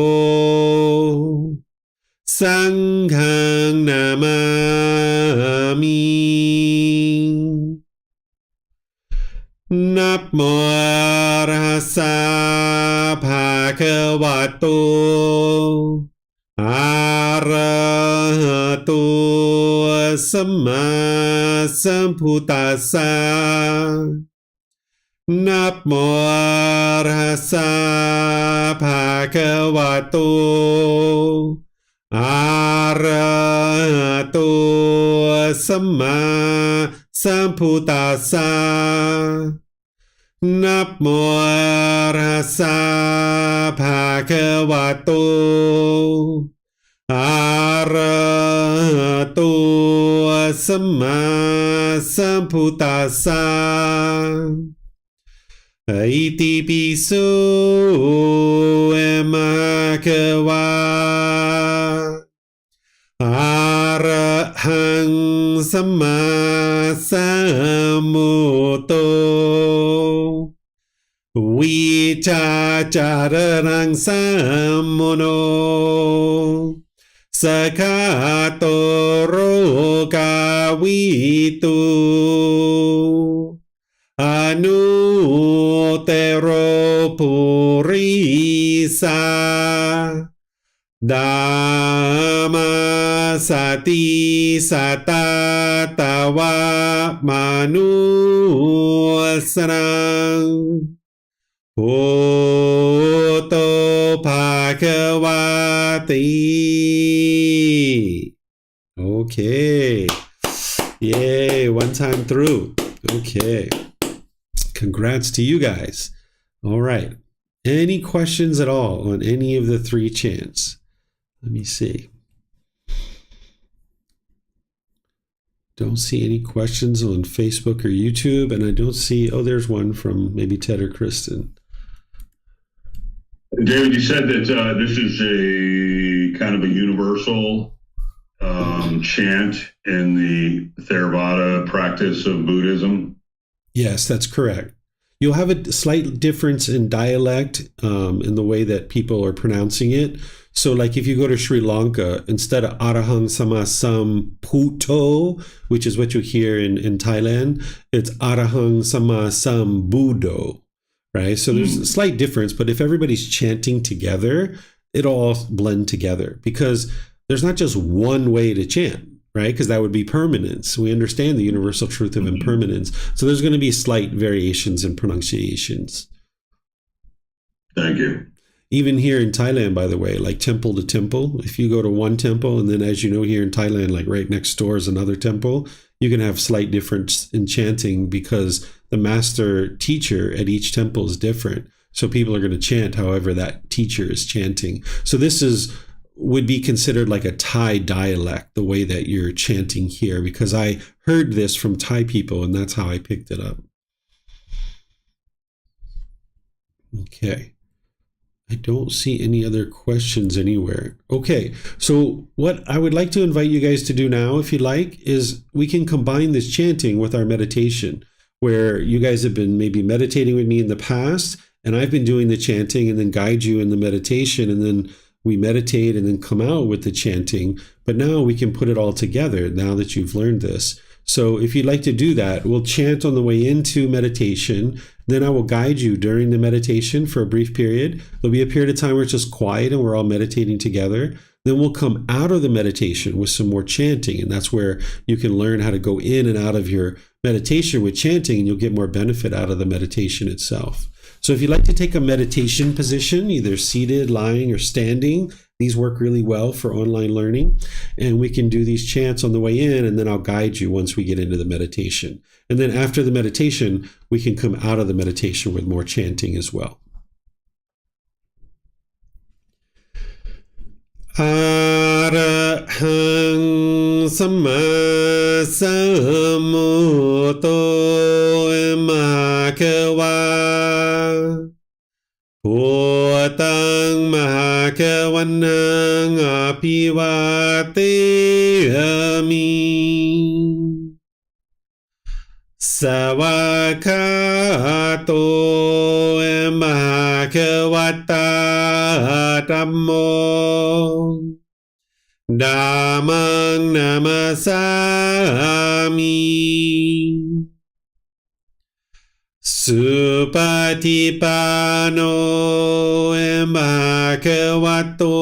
Sanghang Namami Namo Arhasa Bhagavato Arahato Sama Sambuddhassa Namo Arhasa Bhagavato Arahato Sama Sambuddhassa Namo Arhasa Bhagavato Arahato Sama Sambuddhassa Iti Piso Emakawa Arahang Sama Sambuddho Vicacarang Samono Sakato Rogawitu Anutero Purisa Dhamma Sati Satatawa Manusarang Bhutto Bhagavati. Okay. Yay, one time through. Okay. Congrats to you guys. All right. Any questions at all on any of the 3 chants? Let me see. Don't see any questions on Facebook or YouTube, and I don't see, oh, there's one from maybe Ted or Kristen. David, you said that this is a kind of a universal chant in the Theravada practice of Buddhism. Yes, that's correct. You'll have a slight difference in dialect in the way that people are pronouncing it. So like if you go to Sri Lanka, instead of Arahang Sama Sambuddho, which is what you hear in Thailand, it's Arahang Sama Sambuddho, right? So there's a slight difference, but if everybody's chanting together, it'll all blend together because there's not just one way to chant, right? Because that would be permanence. We understand the universal truth of impermanence. So there's going to be slight variations in pronunciations. Thank you. Even here in Thailand, by the way, like temple to temple, if you go to one temple and then as you know here in Thailand, like right next door is another temple, you can have slight difference in chanting because the master teacher at each temple is different. So people are going to chant however that teacher is chanting. So this would be considered like a Thai dialect, the way that you're chanting here, because I heard this from Thai people and that's how I picked it up. Okay. I don't see any other questions anywhere. Okay, so what I would like to invite you guys to do now, if you'd like, is we can combine this chanting with our meditation, where you guys have been maybe meditating with me in the past, and I've been doing the chanting and then guide you in the meditation, and then we meditate and then come out with the chanting. But now we can put it all together now that you've learned this. So if you'd like to do that, we'll chant on the way into meditation. Then I will guide you during the meditation for a brief period. There'll be a period of time where it's just quiet and we're all meditating together. Then we'll come out of the meditation with some more chanting. And that's where you can learn how to go in and out of your meditation with chanting, and you'll get more benefit out of the meditation itself. So if you'd like to take a meditation position, either seated, lying, or standing, these work really well for online learning. And we can do these chants on the way in, and then I'll guide you once we get into the meditation. And then after the meditation, we can come out of the meditation with more chanting as well. Arahang Samma Sambuddho Mahakawa Bhutang Mahakavanang Apivateyami Savakato Mahakavata Dhammo Dhammang Namasami Supatipano Bhagavato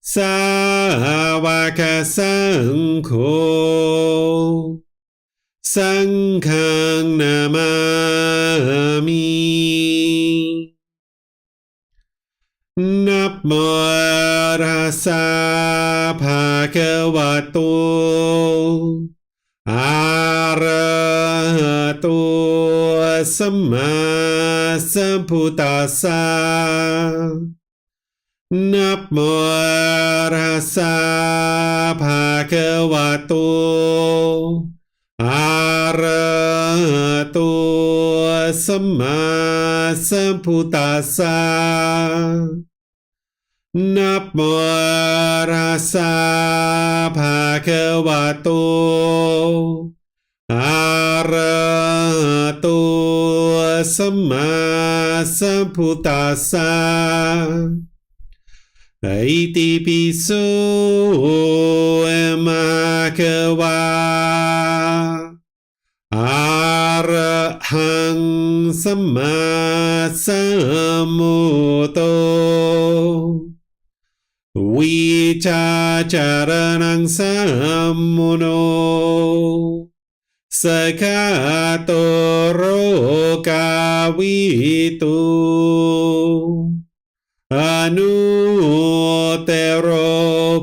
Sāvaka Saṅkho Saṅghang Namami Namo Tassa Bhagavato Arahato Samma Sambuddhassa Namo Tassa Bhagavato Arahato Samma Sambuddhassa Namo Tassa Bhagavato Arahato Samma Sambuddhassa Iti Piso Bhagava Arahang Samma Sambuddho Vicacaranang sammuno Sakato rokavitu Anutero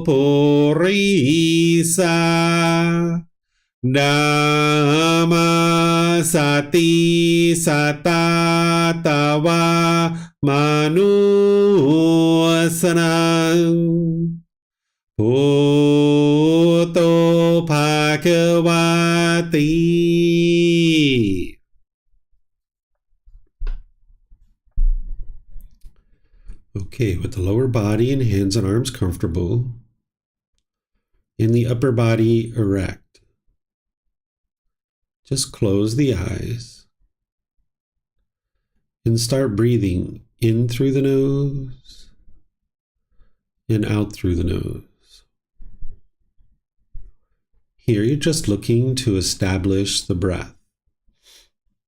purisa Dhamma sati satatawa manusanang Bhutto Bhagavati. Okay, with the lower body and hands and arms comfortable, and the upper body erect. Just close the eyes and start breathing in through the nose and out through the nose. Here you're just looking to establish the breath,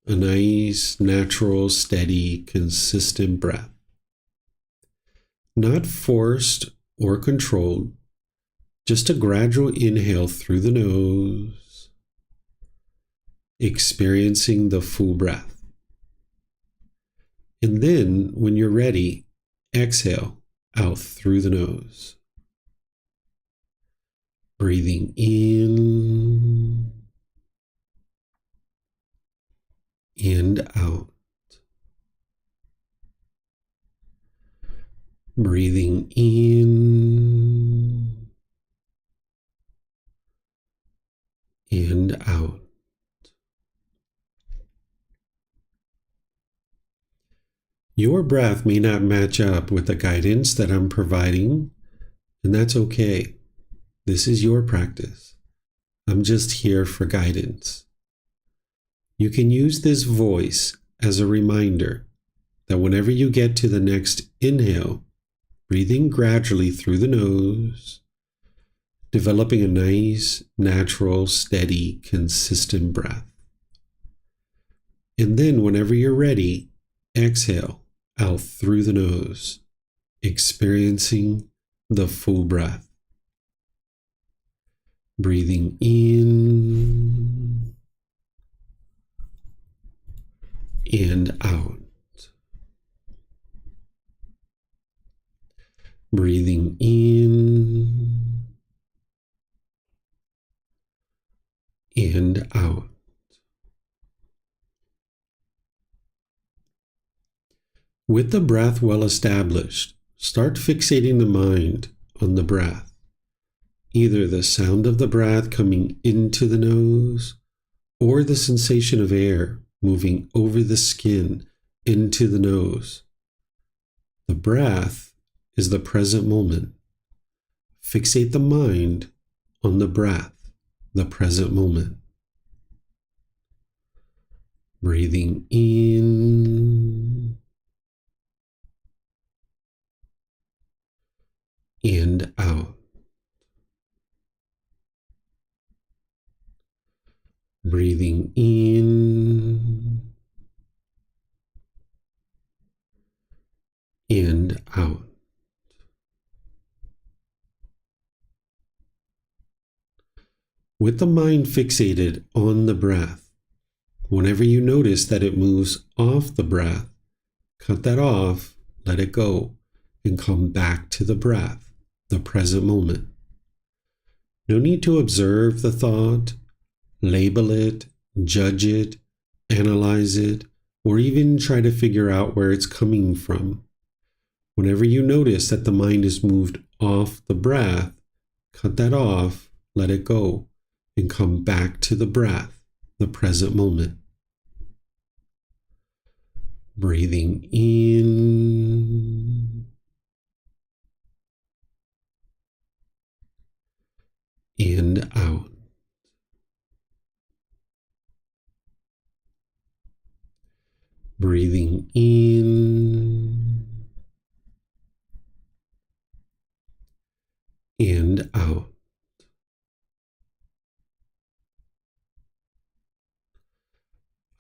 a nice, natural, steady, consistent breath. Not forced or controlled, just a gradual inhale through the nose, experiencing the full breath. And then, when you're ready, exhale out through the nose. Breathing in and out. Breathing in and out. Your breath may not match up with the guidance that I'm providing, and that's okay. This is your practice. I'm just here for guidance. You can use this voice as a reminder that whenever you get to the next inhale, breathing gradually through the nose, developing a nice, natural, steady, consistent breath. And then whenever you're ready, exhale out through the nose, experiencing the full breath. Breathing in and out. Breathing in and out. With the breath well established, start fixating the mind on the breath, either the sound of the breath coming into the nose or the sensation of air moving over the skin into the nose. The breath is the present moment. Fixate the mind on the breath, the present moment. Breathing in and out. Breathing in and out. With the mind fixated on the breath, whenever you notice that it moves off the breath, cut that off, let it go, and come back to the breath, the present moment. No need to observe the thought, label it, judge it, analyze it, or even try to figure out where it's coming from. Whenever you notice that the mind is moved off the breath, cut that off, let it go, and come back to the breath, the present moment. Breathing in and out. Breathing in and out.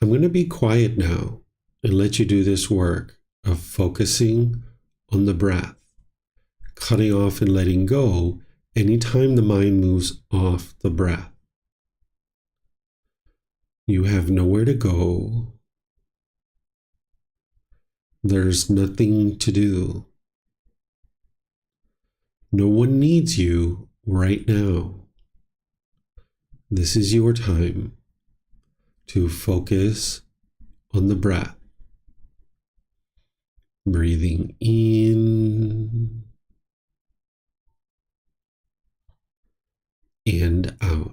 I'm going to be quiet now and let you do this work of focusing on the breath, cutting off and letting go anytime the mind moves off the breath. You have nowhere to go. There's nothing to do. No one needs you right now. This is your time to focus on the breath. Breathing in and out.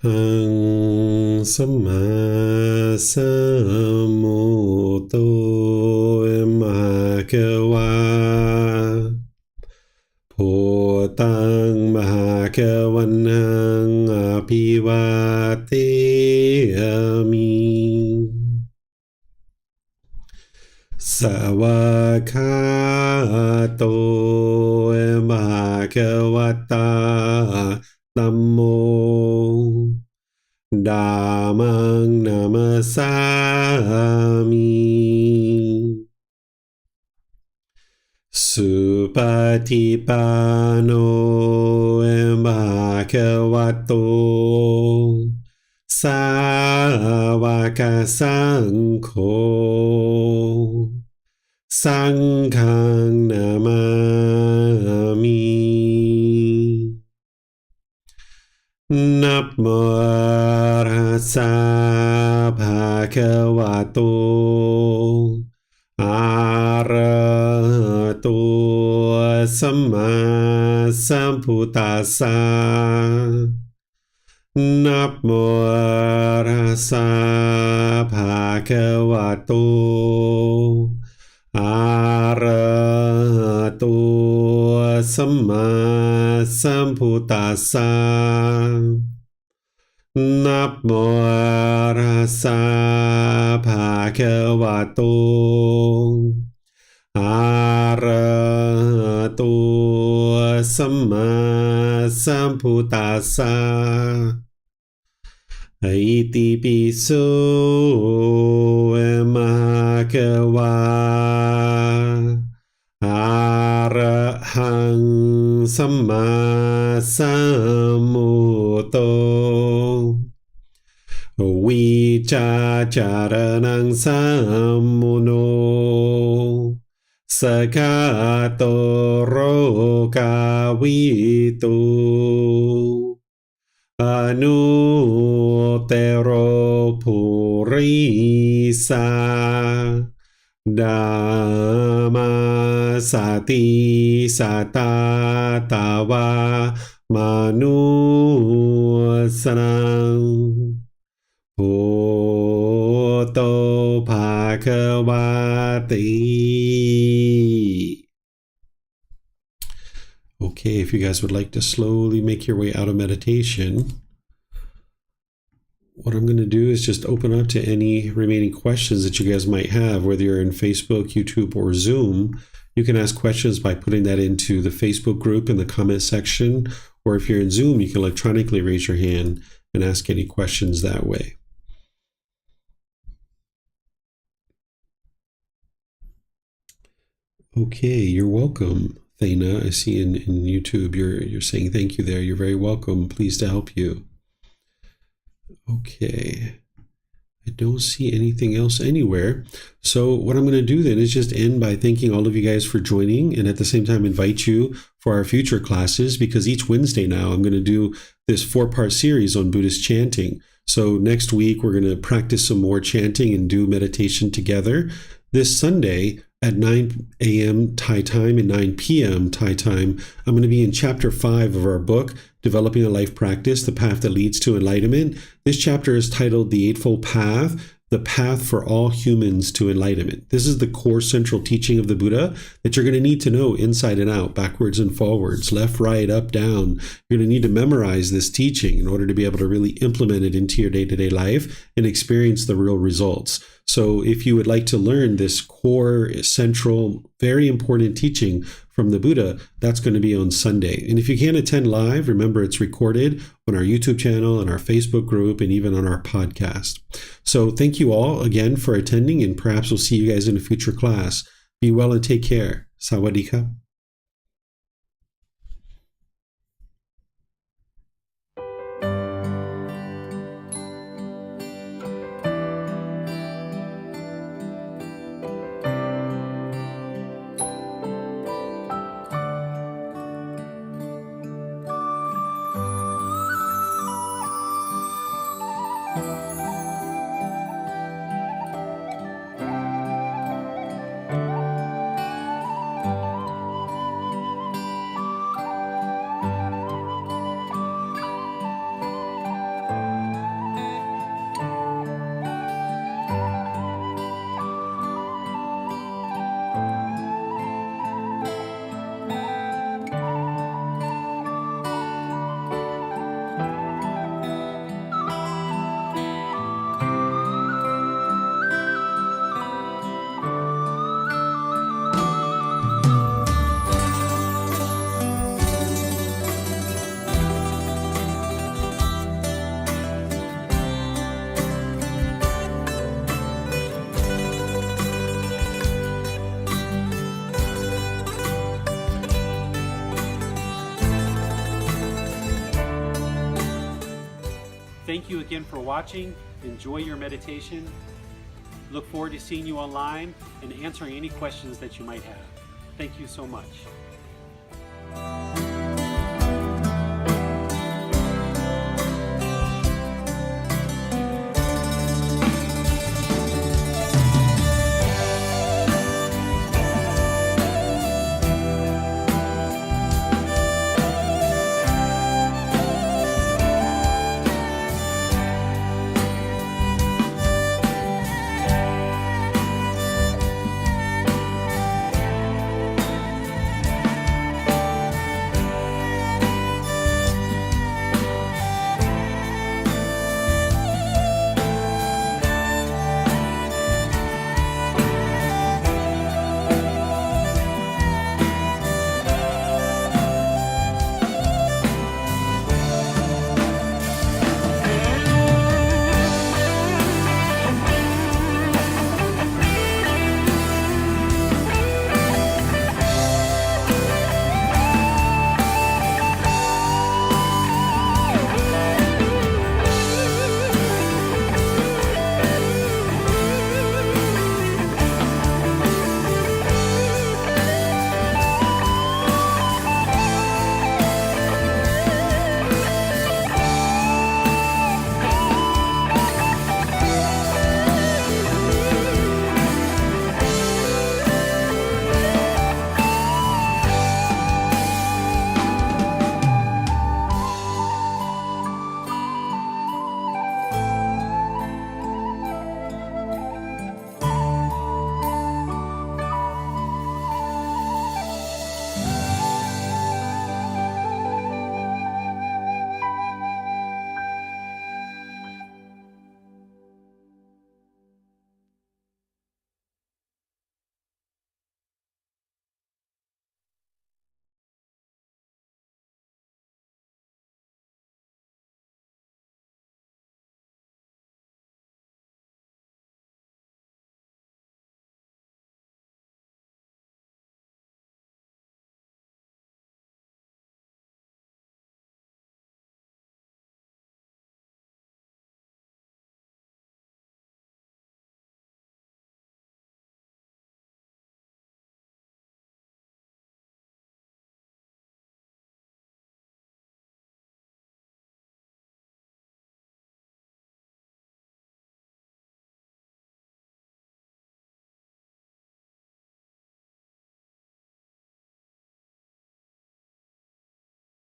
หังสัมมาสัมพุทโธมหาวาพุทธังมหาควันหังอภิวาเทมิสวากขาโตมหาควตาธัมโมธัมมังนามัสสามิสุปฏิปันโนภะคะวะโตสาวกสังโฆสังฆังนามามินะโมตัสสะภะคะวะโตอะระหะโตสัมมาสัมพุทธัสสะนะโมตัสสะภะคะวะโตอะระหะโตสัมมาสัมพุทธัสสะนะโมตัสสะภะคะวะโตอะระหะโตสัมมาสัมพุทธัสสะอิติปิโสภะคะวะอะระหังสัมมาสัมพุทโธวิจาจารณังสัมมุโนสกาโตโรกาวิตุอนุเตโรภูริสาดามาสติสตาตาวามานุสนังพุทโธภะคะวะติ Okay, if you guys would like to slowly make your way out of meditation, what I'm going to do is just open up to any remaining questions that you guys might have, whether you're in Facebook, YouTube, or Zoom. You can ask questions by putting that into the Facebook group in the comment section, or if you're in Zoom, you can electronically raise your hand and ask any questions that way. Okay, you're welcome. Thana, I see in YouTube you're saying thank you there. You're very welcome. Pleased to help you. Okay. I don't see anything else anywhere. So what I'm going to do then is just end by thanking all of you guys for joining, and at the same time invite you for our future classes, because each Wednesday now I'm going to do this 4-part series on Buddhist chanting. So next week we're going to practice some more chanting and do meditation together. This Sunday at 9 a.m. Thai time and 9 p.m. Thai time, I'm going to be in chapter 5 of our book, Developing a Life Practice, The Path That Leads to Enlightenment. This chapter is titled The Eightfold Path, the path for all humans to enlightenment. This is the core central teaching of the Buddha that you're going to need to know inside and out, backwards and forwards, left, right, up, down. You're going to need to memorize this teaching in order to be able to really implement it into your day-to-day life and experience the real results. So if you would like to learn this core, central, very important teaching from the Buddha, that's going to be on Sunday. And if you can't attend live, remember it's recorded on our YouTube channel and our Facebook group and even on our podcast. So thank you all again for attending, and perhaps we'll see you guys in a future class. Be well and take care. Sawadee-ka. Thank you again for watching. Enjoy your meditation. Look forward to seeing you online and answering any questions that you might have. Thank you so much.